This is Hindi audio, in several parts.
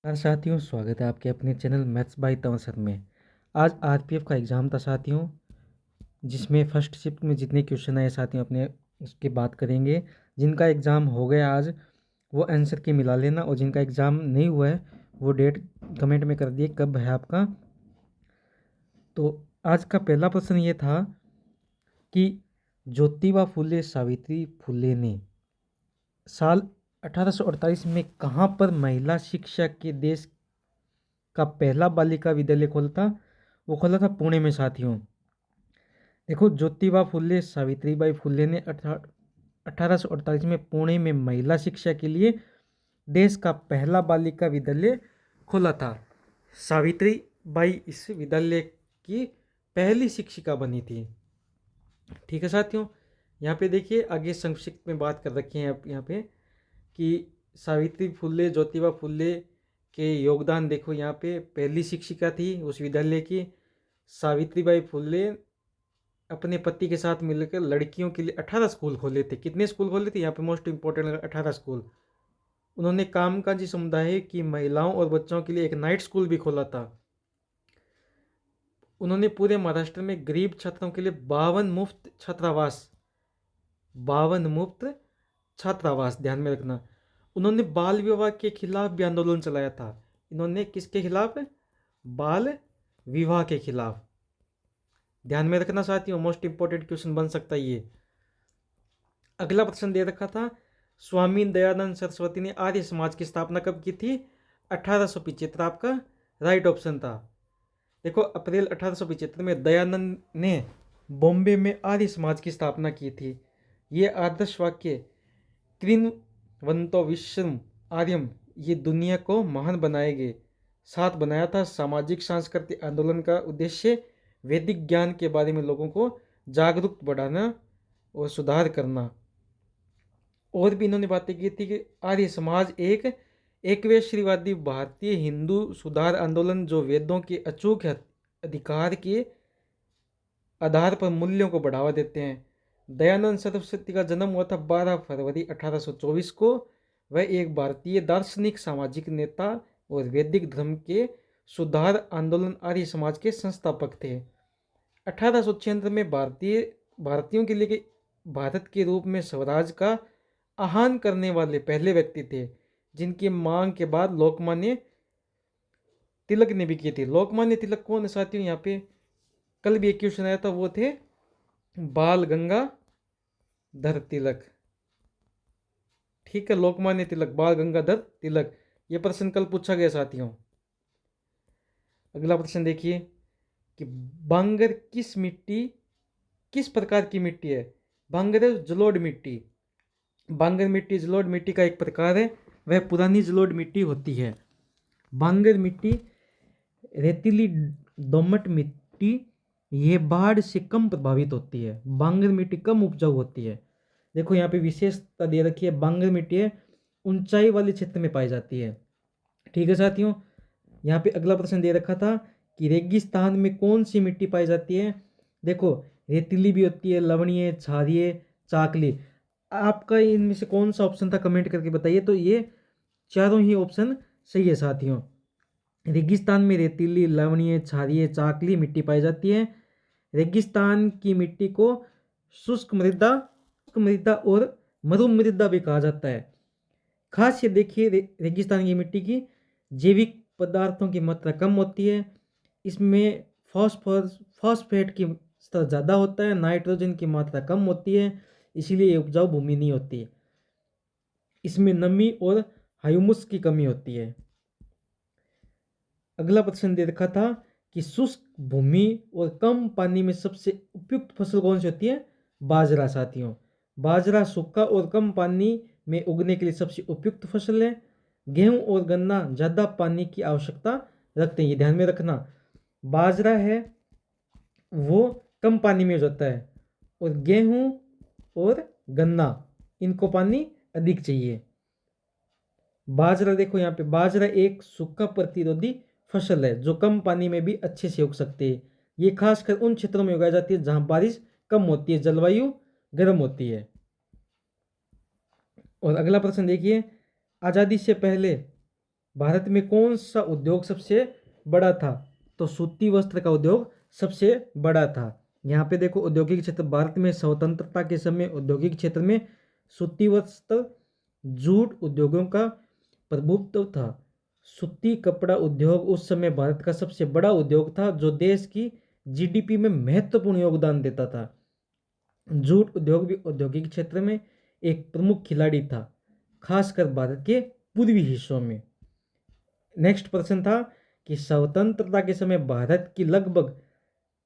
यार साथियों, स्वागत है आपके अपने चैनल मैथ्स बाय तवसर में। आज आरपीएफ का एग्ज़ाम था साथियों, जिसमें फर्स्ट शिफ्ट में जितने क्वेश्चन आए साथियों अपने उसकी बात करेंगे। जिनका एग्ज़ाम हो गया आज वो आंसर की मिला लेना, और जिनका एग्ज़ाम नहीं हुआ है वो डेट कमेंट में कर दिए कब है आपका। तो आज का पहला प्रश्न ये था कि ज्योतिबा फुले सावित्री फुले ने साल 1848 में कहाँ पर महिला शिक्षा के देश का पहला बालिका विद्यालय खोला था? वो खोला था पुणे में साथियों। देखो, ज्योतिबा फुले सावित्रीबाई फुले ने 1848 में पुणे में महिला शिक्षा के लिए देश का पहला बालिका विद्यालय खोला था। सावित्री बाई इस विद्यालय की पहली शिक्षिका बनी थी। ठीक है साथियों, यहाँ पे देखिए आगे संक्षिप्त में बात कर रखी है यहाँ पे कि सावित्री फुले ज्योतिबा फुले के योगदान देखो। यहाँ पे पहली शिक्षिका थी उस विद्यालय की। सावित्रीबाई फुले अपने पति के साथ मिलकर लड़कियों के लिए 18 स्कूल खोले थे। कितने स्कूल खोले थे? यहाँ पे मोस्ट इंपॉर्टेंट 18 स्कूल। उन्होंने कामकाजी समुदाय की महिलाओं और बच्चों के लिए एक नाइट स्कूल भी खोला था। उन्होंने पूरे महाराष्ट्र में गरीब छात्रों के लिए 52 मुफ्त छात्रावास, ध्यान में रखना। उन्होंने बाल विवाह के खिलाफ भी आंदोलन चलाया था। इन्होंने किसके खिलाफ? बाल विवाह के खिलाफ। ध्यान में रखना साथियों, मोस्ट इंपॉर्टेंट क्वेश्चन बन सकता है ये। अगला प्रश्न दे रखा था, स्वामी दयानंद सरस्वती ने आर्य समाज की स्थापना कब की थी? 1875 आपका राइट ऑप्शन था। देखो, अप्रैल 1875 में दयानंद ने बॉम्बे में आर्य समाज की स्थापना की थी। ये आदर्श वाक्य त्रिनवंतो विश्वम आर्यम, ये दुनिया को महान बनाएंगे, साथ बनाया था। सामाजिक सांस्कृतिक आंदोलन का उद्देश्य वैदिक ज्ञान के बारे में लोगों को जागरूक बढ़ाना और सुधार करना। और भी इन्होंने बातें की थी कि आर्य समाज एक एकवैश्यवादी भारतीय हिंदू सुधार आंदोलन जो वेदों के अचूक अधिकार के आधार पर मूल्यों को बढ़ावा देते हैं। दयानंद सरस्वती का जन्म हुआ था 12 फरवरी 1824 को। वह एक भारतीय दार्शनिक, सामाजिक नेता और वैदिक धर्म के सुधार आंदोलन आर्य समाज के संस्थापक थे। 1876 में भारतीयों के लिए भारत के रूप में स्वराज का आह्वान करने वाले पहले व्यक्ति थे, जिनकी मांग के बाद लोकमान्य तिलक ने भी की थी। लोकमान्य तिलक कौन है साथियों? यहाँ पे कल भी एक क्वेश्चन आया था, वो थे बाल गंगाधर तिलक। ठीक है, लोकमान्य तिलक, बाल गंगाधर तिलक, ये प्रश्न कल पूछा गया साथियों। अगला प्रश्न देखिए कि बांगर किस प्रकार की मिट्टी है? बांगर है जलोढ़ मिट्टी। बांगर मिट्टी जलोढ़ मिट्टी का एक प्रकार है, वह पुरानी जलोढ़ मिट्टी होती है। बांगर मिट्टी रेतीली दोमट मिट्टी, ये बाढ़ से कम प्रभावित होती है। बांगर मिट्टी कम उपजाऊ होती है। देखो यहाँ पे विशेषता दे रखी है, बांगर मिट्टी है ऊंचाई वाले क्षेत्र में पाई जाती है। ठीक है साथियों, यहाँ पे अगला प्रश्न दे रखा था कि रेगिस्तान में कौन सी मिट्टी पाई जाती है? देखो, रेतीली भी होती है, लवणीय, क्षारीय, चाकली। आपका इनमें से कौन सा ऑप्शन था? कमेंट करके बताइए। तो ये चारों ही ऑप्शन सही है साथियों। रेगिस्तान में रेतीली, लवणीय, क्षारीय, चाकली मिट्टी पाई जाती है। रेगिस्तान की मिट्टी को शुष्क मृदा और मरु मृदा भी कहा जाता है। खास ये देखिए रेगिस्तान की मिट्टी की जैविक पदार्थों की मात्रा कम होती है। इसमें फॉस्फेट की स्तर ज़्यादा होता है, नाइट्रोजन की मात्रा कम होती है, इसीलिए ये उपजाऊ भूमि नहीं होती। इसमें नमी और ह्यूमस की कमी होती है। अगला प्रश्न दे रखा था कि शुष्क भूमि और कम पानी में सबसे उपयुक्त फसल कौन सी होती है? बाजरा साथियों। बाजरा सूखा और कम पानी में उगने के लिए सबसे उपयुक्त फसल है। गेहूं और गन्ना ज़्यादा पानी की आवश्यकता रखते हैं, ये ध्यान में रखना। बाजरा है वो कम पानी में हो जाता है, और गेहूं और गन्ना इनको पानी अधिक चाहिए। बाजरा देखो यहाँ पे, बाजरा एक सूखा प्रतिरोधी फसल है जो कम पानी में भी अच्छे से उग सकती है। ये खासकर उन क्षेत्रों में उगाई जाती है जहां बारिश कम होती है, जलवायु गर्म होती है। और अगला प्रश्न देखिए, आज़ादी से पहले भारत में कौन सा उद्योग सबसे बड़ा था? तो सूती वस्त्र का उद्योग सबसे बड़ा था। यहाँ पे देखो औद्योगिक क्षेत्र, भारत में स्वतंत्रता के समय औद्योगिक क्षेत्र में सूती वस्त्र जूट उद्योगों का प्रभुत्व था। सूती कपड़ा उद्योग उस समय भारत का सबसे बड़ा उद्योग था जो देश की जीडीपी में महत्वपूर्ण योगदान देता था। जूट उद्योग भी औद्योगिक क्षेत्र में एक प्रमुख खिलाड़ी था, खासकर भारत के पूर्वी हिस्सों में। नेक्स्ट प्रश्न था कि स्वतंत्रता के समय भारत की लगभग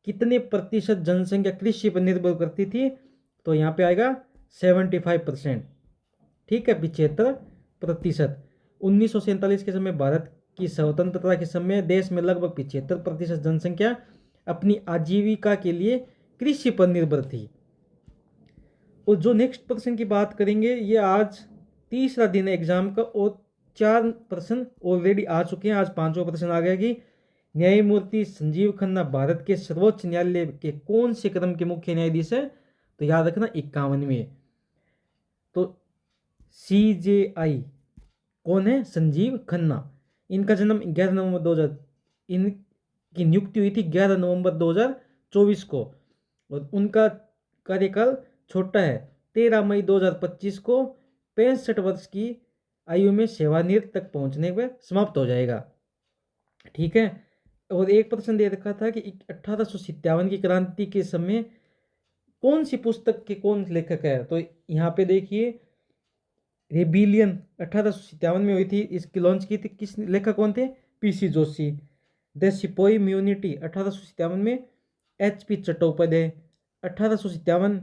कितने प्रतिशत जनसंख्या कृषि पर निर्भर करती थी? तो यहाँ पे आएगा 75%। ठीक है, 75%। 1947 के समय भारत की स्वतंत्रता के समय देश में लगभग 75% जनसंख्या अपनी आजीविका के लिए कृषि पर निर्भर थी। और जो नेक्स्ट प्रश्न की बात करेंगे, ये आज तीसरा दिन है एग्जाम का और 4 प्रश्न ऑलरेडी आ चुके हैं। आज 5वां प्रश्न आ गया कि न्यायमूर्ति संजीव खन्ना भारत के सर्वोच्च न्यायालय के कौन से क्रम के मुख्य न्यायाधीश है? तो याद रखना 51वें। तो CJI कौन है? संजीव खन्ना। इनका जन्म 11 नवंबर 2000, इनकी नियुक्ति हुई थी 11 नवंबर 2024 को और उनका कार्यकाल छोटा है, 13 मई 2025 को 65 वर्ष की आयु में सेवानिवृत्त तक पहुंचने पर समाप्त हो जाएगा। ठीक है। और एक प्रश्न दे रखा था कि 1857 की क्रांति के समय कौन सी पुस्तक के कौन लेखक है? तो यहाँ पे देखिए, रेबिलियन 1857 में हुई थी, इसकी लॉन्च की थी, किस लेखक कौन थे? PC Joshi. The sepoy mutiny 1857 में HP Chattopadhyay. 1857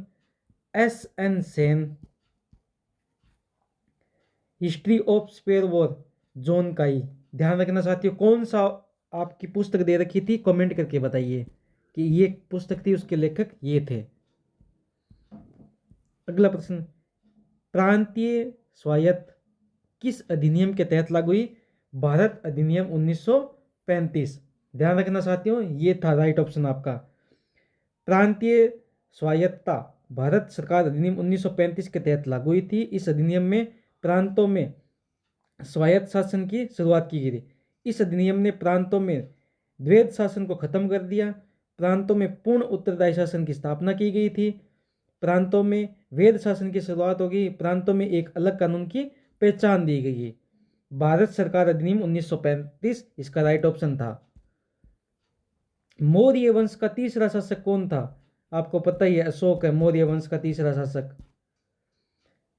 SN Sen. History of sepoy war John Kaye. ध्यान रखना साथियों, कौन सा आपकी पुस्तक दे रखी थी? कमेंट करके बताइए कि ये पुस्तक थी, उसके लेखक ये थे। अगला प्रश्न, प्रांतीय स्वायत्त किस अधिनियम के तहत लागू हुई? भारत अधिनियम 1935। ध्यान रखना साथियों, ये था राइट ऑप्शन आपका। प्रांतीय स्वायत्तता भारत सरकार अधिनियम 1935 के तहत लागू हुई थी। इस अधिनियम में प्रांतों में स्वायत्त शासन की शुरुआत की गई थी। इस अधिनियम ने प्रांतों में द्वैध शासन को खत्म कर दिया। प्रांतों में पूर्ण उत्तरदायी शासन की स्थापना की गई थी। प्रांतों में वैध शासन की शुरुआत हो गई। प्रांतों में एक अलग कानून की पहचान दी गई। भारत सरकार अधिनियम 1935 इसका राइट ऑप्शन था। मौर्य वंश का तीसरा शासक कौन था? आपको पता ही है, अशोक है मौर्य वंश का तीसरा शासक।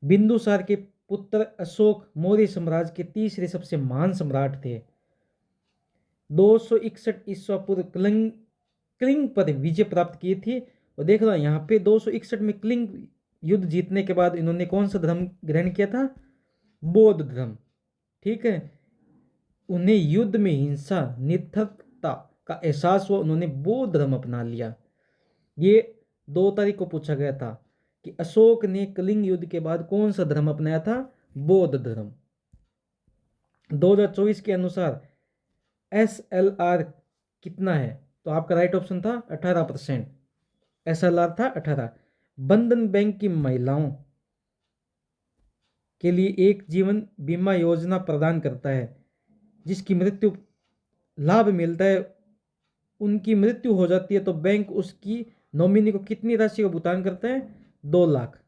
बिंदुसार के पुत्र अशोक मौर्य साम्राज्य के तीसरे सबसे महान सम्राट थे। 261 ईस्वी पूर्व कलिंग पर विजय प्राप्त की थी। और देख लो यहाँ पे 261 में कलिंग युद्ध जीतने के बाद इन्होंने कौन सा धर्म ग्रहण किया था? बौद्ध धर्म। ठीक है, उन्हें युद्ध में हिंसा निरर्थकता का एहसास हुआ, उन्होंने बौद्ध धर्म अपना लिया। ये 2 तारीख को पूछा गया था कि अशोक ने कलिंग युद्ध के बाद कौन सा धर्म अपनाया था? बौद्ध धर्म। 2024 के अनुसार SLR कितना है? तो आपका राइट ऑप्शन था 18%। SLR था 18। बंधन बैंक की महिलाओं के लिए एक जीवन बीमा योजना प्रदान करता है, जिसकी मृत्यु लाभ मिलता है, उनकी मृत्यु हो जाती है तो बैंक उसकी नॉमिनी को कितनी राशि का भुगतान करता है? 2 लाख।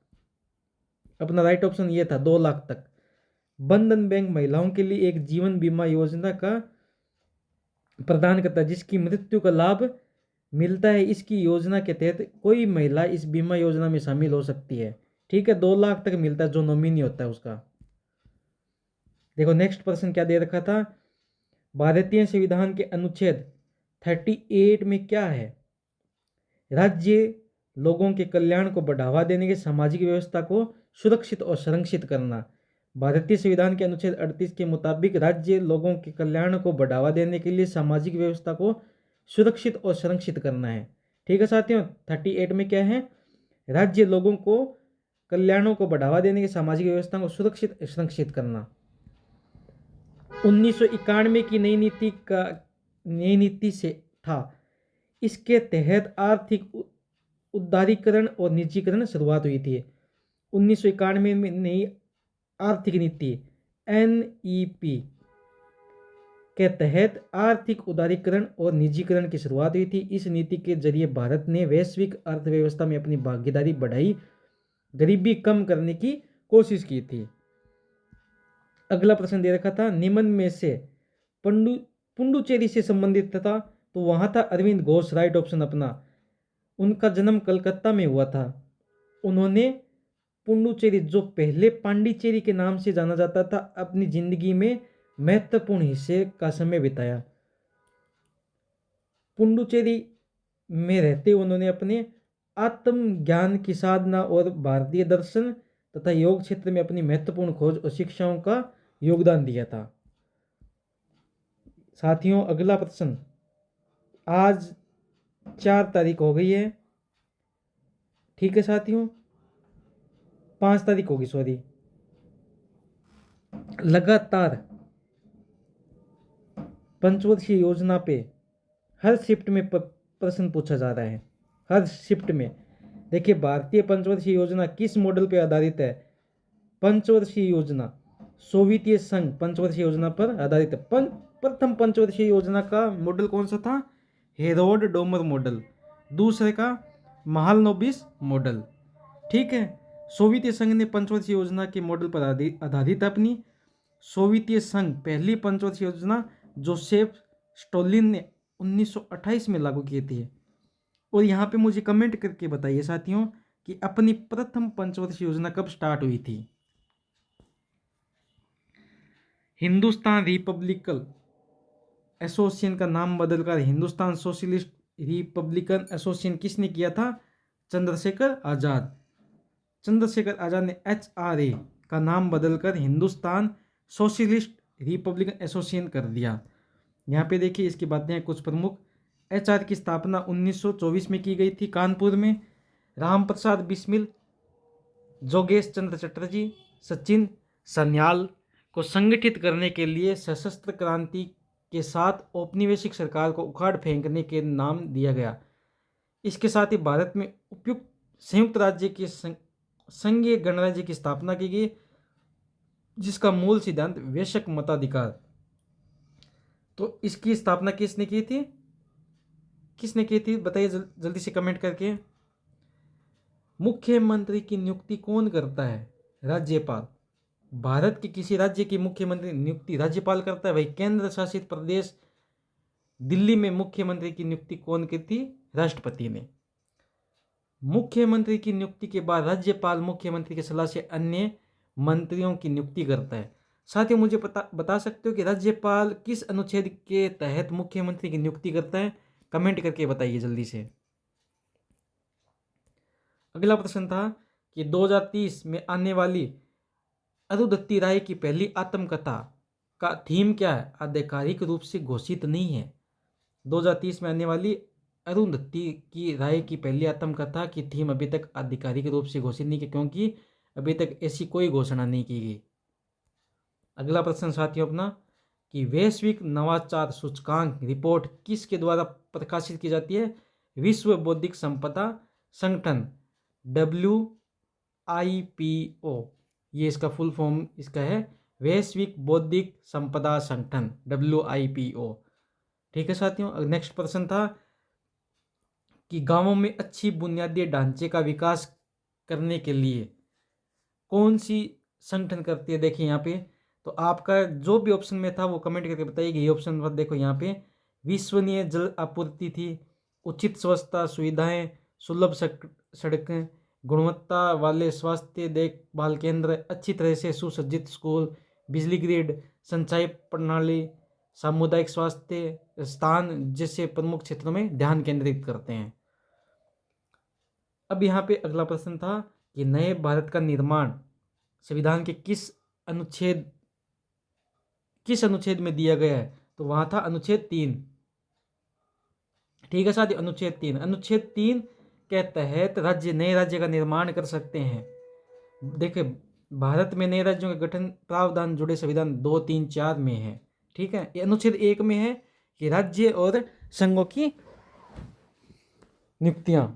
अपना राइट ऑप्शन ये था, 2 लाख तक। बंधन बैंक महिलाओं के लिए एक जीवन बीमा योजना का प्रदान करता है, जिसकी मृत्यु का लाभ मिलता है। इसकी योजना के तहत कोई महिला इस बीमा योजना में शामिल हो सकती है। ठीक है, 2 लाख तक मिलता है जो नॉमिनी होता है उसका। देखो नेक्स्ट प्रश्न क्या दे रखा था? भारतीय संविधान के अनुच्छेद 38 में क्या है? राज्य लोगों के कल्याण को बढ़ावा देने के सामाजिक व्यवस्था को सुरक्षित और संरक्षित करना। भारतीय संविधान के अनुच्छेद 38 के मुताबिक राज्य लोगों के कल्याण को बढ़ावा देने के लिए सामाजिक व्यवस्था को सुरक्षित और संरक्षित करना है। ठीक है साथियों, 38 में क्या है? राज्य लोगों को कल्याणों को बढ़ावा देने की सामाजिक व्यवस्था को सुरक्षित संरक्षित करना। 1991 की नई नीति से था। इसके तहत आर्थिक उदारीकरण और निजीकरण शुरुआत हुई थी। 1991 में नई आर्थिक नीति NEP के तहत आर्थिक उदारीकरण और निजीकरण की शुरुआत हुई थी। इस नीति के जरिए भारत ने वैश्विक अर्थव्यवस्था में अपनी भागीदारी बढ़ाई, गरीबी कम करने की कोशिश की थी। अगला प्रश्न दे रखा था, निम्न में से पुडुचेरी से संबंधित था, तो वहां था अरविंद घोष, राइट ऑप्शन अपना। उनका जन्म कलकत्ता में हुआ था। उन्होंने पुडुचेरी, जो पहले पांडिचेरी के नाम से जाना जाता था, अपनी जिंदगी में महत्वपूर्ण हिस्से का समय बिताया। पुडुचेरी में रहते उन्होंने अपने आत्मज्ञान की साधना और भारतीय दर्शन तथा योग क्षेत्र में अपनी महत्वपूर्ण खोज और शिक्षाओं का योगदान दिया था। साथियों, अगला प्रश्न, आज 4 तारीख हो गई है, ठीक है साथियों, 5 तारीख होगी, सॉरी। लगातार पंचवर्षीय योजना पे हर शिफ्ट में प्रश्न पूछा जा रहा है, हर शिफ्ट में। देखिए, भारतीय पंचवर्षीय योजना किस मॉडल पर आधारित है? पंचवर्षीय योजना सोवियत संघ पंचवर्षीय योजना पर आधारित है। प्रथम पंचवर्षीय योजना का मॉडल कौन सा था? Harold Domar model. दूसरे का महालनोबिस मॉडल। ठीक है, सोवियत संघ ने पंचवर्षीय योजना के मॉडल पर आधारित अपनी सोवियत संघ पहली पंचवर्षीय योजना जोसेफ स्टोलिन ने 1928 में लागू की थी। और यहाँ पे मुझे कमेंट करके बताइए साथियों कि अपनी प्रथम पंचवर्षीय योजना कब स्टार्ट हुई थी। हिंदुस्तान रिपब्लिकन एसोसिएशन का नाम बदलकर हिंदुस्तान सोशलिस्ट रिपब्लिकन एसोसिएशन किसने किया था? चंद्रशेखर आजाद। चंद्रशेखर आजाद ने HRA का नाम बदलकर हिंदुस्तान सोशलिस्ट रिपब्लिकन एसोसिएशन कर दिया। यहाँ पे देखिए, इसकी बातें हैं कुछ प्रमुख। HR की स्थापना 1924 में की गई थी कानपुर में। राम प्रसाद बिस्मिल, जोगेश चंद्र चटर्जी, सचिन सन्याल को संगठित करने के लिए सशस्त्र क्रांति के साथ औपनिवेशिक सरकार को उखाड़ फेंकने के नाम दिया गया। इसके साथ ही भारत में उपयुक्त संयुक्त राज्य के संघीय गणराज्य की स्थापना की गई, जिसका मूल सिद्धांत वैश्विक मताधिकार। तो इसकी स्थापना किसने की थी? किसने की थी बताइए जल्दी से कमेंट करके। मुख्यमंत्री की नियुक्ति कौन करता है? राज्यपाल। भारत के किसी राज्य की मुख्यमंत्री नियुक्ति राज्यपाल करता है। वही केंद्र शासित प्रदेश दिल्ली में मुख्यमंत्री की नियुक्ति कौन की थी? राष्ट्रपति ने। मुख्यमंत्री की नियुक्ति के बाद राज्यपाल मुख्यमंत्री की सलाह से अन्य मंत्रियों की नियुक्ति करता है। साथियों, मुझे बता सकते हो कि राज्यपाल किस अनुच्छेद के तहत मुख्यमंत्री की नियुक्ति करता है? कमेंट करके बताइए जल्दी से। अगला प्रश्न था कि 2030 में आने वाली अरुंधति राय की पहली आत्मकथा का थीम क्या है? आधिकारिक रूप से घोषित नहीं है। 2030 में आने वाली अरुंधति की राय की पहली आत्मकथा की थीम अभी तक आधिकारिक रूप से घोषित नहीं की, क्योंकि अभी तक ऐसी कोई घोषणा नहीं की गई। अगला प्रश्न साथियों अपना कि वैश्विक नवाचार सूचकांक रिपोर्ट किसके द्वारा प्रकाशित की जाती है? विश्व बौद्धिक संपदा संगठन WIPO, ये इसका फुल फॉर्म इसका है, वैश्विक बौद्धिक संपदा संगठन WIPO। ठीक है साथियों, नेक्स्ट प्रश्न था कि गांवों में अच्छी बुनियादी ढांचे का विकास करने के लिए कौन सी संगठन करती है? देखिए यहाँ पे, तो आपका जो भी ऑप्शन में था वो कमेंट करके बताइए। ये ऑप्शन पर देखो, यहाँ पे विश्वसनीय जल आपूर्ति थी, उचित स्वच्छता सुविधाएं, सुलभ सड़कें, गुणवत्ता वाले स्वास्थ्य देखभाल केंद्र, अच्छी तरह से सुसज्जित स्कूल, बिजली ग्रिड, सिंचाई प्रणाली, सामुदायिक स्वास्थ्य स्थान जैसे प्रमुख क्षेत्रों में ध्यान केंद्रित करते हैं। अब यहाँ पे अगला प्रश्न था कि नए भारत का निर्माण संविधान के किस अनुच्छेद में दिया गया है? तो वहां था अनुच्छेद 3। ठीक है साथियों, अनुच्छेद 3 के तहत नए राज्य का निर्माण कर सकते हैं। देखिए, भारत में नए राज्यों के गठन प्रावधान जुड़े संविधान 2, 3, 4 में है। ठीक है, ये अनुच्छेद 1 में है कि राज्य और संघों की नियुक्तियां।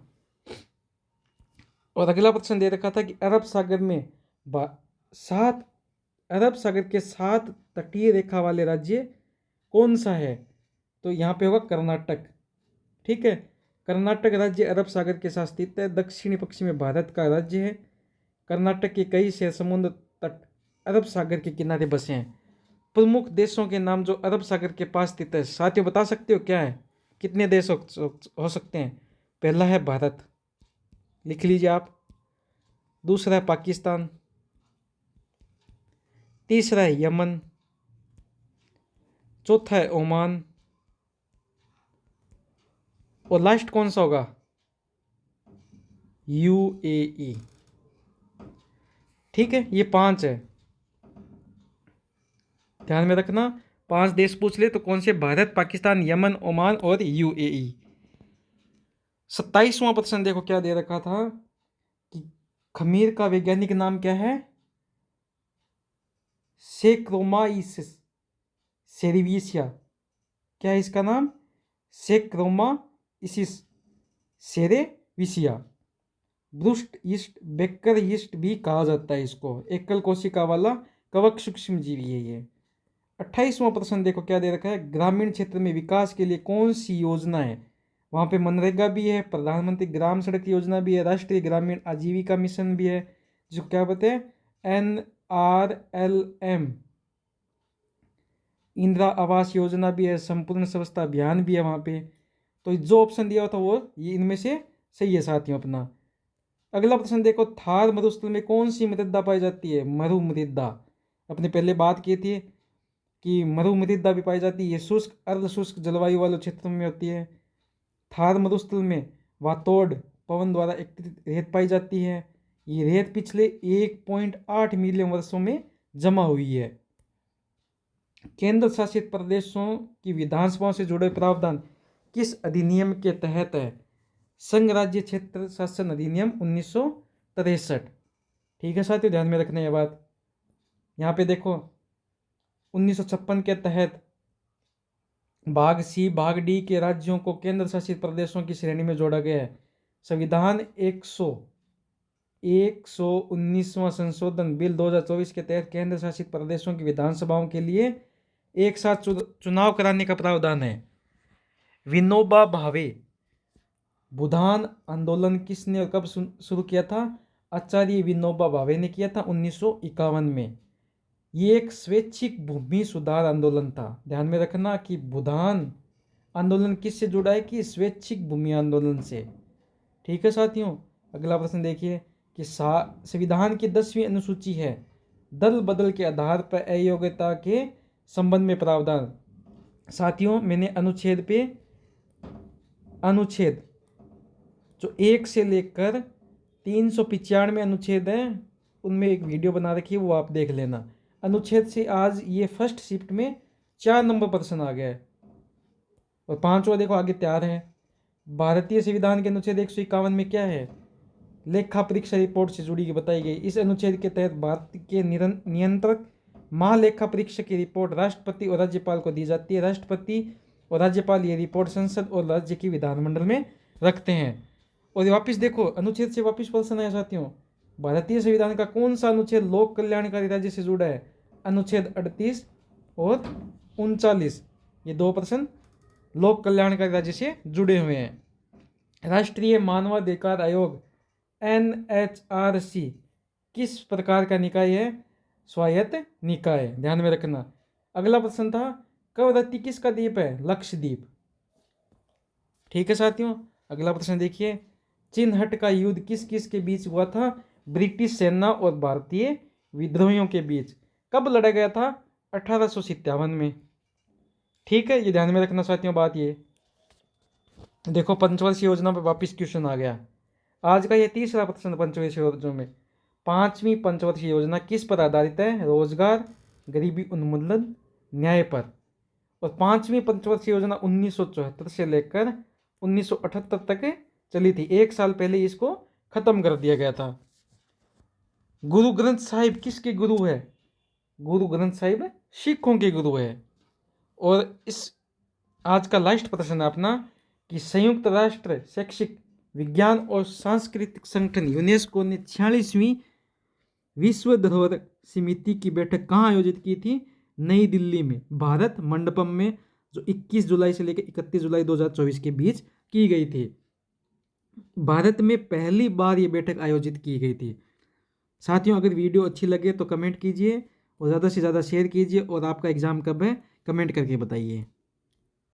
और अगला प्रश्न दे रखा था कि अरब सागर के 7 तटीय रेखा वाले राज्य कौन सा है? तो यहाँ पे होगा कर्नाटक। ठीक है, कर्नाटक राज्य अरब सागर के साथ स्थित है, दक्षिणी पश्चिमी भारत का राज्य है। कर्नाटक के कई शहर समुद्र तट अरब सागर के किनारे बसे हैं। प्रमुख देशों के नाम जो अरब सागर के पास स्थित है, साथियों बता सकते हो क्या है? कितने देश हो सकते हैं? पहला है भारत, लिख लीजिए आप। दूसरा है पाकिस्तान। तीसरा है यमन। चौथा है ओमान। और लास्ट कौन सा होगा? यूएई। ठीक है, ये 5 है, ध्यान में रखना। 5 देश पूछ ले तो कौन से? भारत, पाकिस्तान, यमन, ओमान और यूएई। 27वां प्रश्न देखो क्या दे रखा था कि खमीर का वैज्ञानिक नाम क्या है? Saccharomyces cerevisiae. क्या है इसका नाम? Saccharomyces cerevisiae. Brewer's yeast, baker yeast भी कहा जाता है इसको। एकल कोशिका वाला कवक सूक्ष्म जीवी है ये। 28वां प्रश्न देखो क्या दे रखा है, ग्रामीण क्षेत्र में विकास के लिए कौन सी योजना है? वहाँ पे मनरेगा भी है, प्रधानमंत्री ग्राम सड़क योजना भी है, राष्ट्रीय ग्रामीण आजीविका मिशन भी है, जिसको क्या बोलते हैं? NRLM। इंदिरा आवास योजना भी है, संपूर्ण स्वच्छता अभियान भी है वहाँ पे। तो जो ऑप्शन दिया हुआ था वो ये इनमें से सही है साथियों अपना। अगला प्रश्न देखो, थार मरुस्थल में कौन सी मृदा पाई जाती है? मरु मृदा। अपने पहले बात की थी कि मरु मृदा भी पाई जाती है, ये शुष्क अर्ध शुष्क जलवायु वाले क्षेत्रों में होती है। थार मरुस्थल में वातोड पवन द्वारा एकत्रित रेत पाई जाती है। ये रेत पिछले 1.8 मिलियन वर्षों में जमा हुई है। केंद्र शासित प्रदेशों की विधानसभाओं से जुड़े प्रावधान किस अधिनियम के तहत है? संघ राज्य क्षेत्र शासन अधिनियम 1963। ठीक है साथियों, ध्यान में रखना ये बात। यहाँ पे देखो 1956 के तहत भाग सी भाग डी के राज्यों को केंद्र शासित प्रदेशों की श्रेणी में जोड़ा गया है। संविधान 119वां संशोधन बिल 2024 के तहत केंद्र शासित प्रदेशों की विधानसभाओं के लिए एक साथ चुनाव कराने का प्रावधान है। विनोबा भावे भूदान आंदोलन किसने और कब शुरू किया था? आचार्य विनोबा भावे ने किया था 1951 में। ये एक स्वैच्छिक भूमि सुधार आंदोलन था। ध्यान में रखना कि भूदान आंदोलन किससे जुड़ा है? कि स्वैच्छिक भूमि आंदोलन से। ठीक है साथियों, अगला प्रश्न देखिए कि संविधान की 10वीं अनुसूची है, दल बदल के आधार पर अयोग्यता के संबंध में प्रावधान। साथियों मैंने अनुच्छेद जो 1 से लेकर 395 अनुच्छेद हैं उनमें एक वीडियो बना रखी है, वो आप देख लेना। अनुच्छेद से आज ये फर्स्ट शिफ्ट में 4 नंबर प्रश्न आ गया है और 5वां देखो आगे तैयार है। भारतीय संविधान के अनुच्छेद 151 में क्या है? लेखा परीक्षा रिपोर्ट से जुड़ी बताई गई। इस अनुच्छेद के तहत भारत के नियंत्रक महालेखा परीक्षक की रिपोर्ट राष्ट्रपति और राज्यपाल को दी जाती है। राष्ट्रपति और राज्यपाल ये रिपोर्ट संसद और राज्य की विधानमंडल में रखते हैं। और वापिस देखो अनुच्छेद से वापिस प्रश्न है साथियों, भारतीय संविधान का कौन सा अनुच्छेद लोक कल्याणकारी राज्य से जुड़ा है? अनुच्छेद 38 और 39, ये 2 प्रश्न लोक कल्याणकारी राज्य से जुड़े हुए हैं। राष्ट्रीय मानवाधिकार आयोग NHRC किस प्रकार का निकाय है? स्वायत्त निकाय। ध्यान में रखना। अगला प्रश्न था कवरत्ती किसका द्वीप है? लक्षद्वीप। ठीक है साथियों, अगला प्रश्न देखिए, चिन्हट का युद्ध किस किस के बीच हुआ था? ब्रिटिश सेना और भारतीय विद्रोहियों के बीच। कब लड़ा गया था? 1857 में। ठीक है, ये ध्यान में रखना साथियों बात। ये देखो पंचवर्षीय योजना पर वापिस क्वेश्चन आ गया। आज का ये तीसरा प्रश्न पंचवर्षीय योजना में। 5वीं पंचवर्षीय योजना किस पर आधारित है? रोजगार, गरीबी उन्मूलन, न्याय पर। और 5वीं पंचवर्षीय योजना 1974 से लेकर 1978 तक चली थी। 1 साल पहले इसको खत्म कर दिया गया था। गुरु ग्रंथ साहिब किसके गुरु है? गुरु ग्रंथ साहिब सिखों के गुरु है। और इस आज का लास्ट प्रश्न है अपना कि संयुक्त राष्ट्र शैक्षिक विज्ञान और सांस्कृतिक संगठन यूनेस्को ने 46वीं विश्व धरोहर समिति की बैठक कहाँ आयोजित की थी? नई दिल्ली में भारत मंडपम में, जो 21 जुलाई से लेकर 31 जुलाई 2024 के बीच की गई थी। भारत में पहली बार ये बैठक आयोजित की गई थी। साथियों, अगर वीडियो अच्छी लगे तो कमेंट कीजिए और ज़्यादा से ज़्यादा शेयर कीजिए, और आपका एग्ज़ाम कब है कमेंट करके बताइए।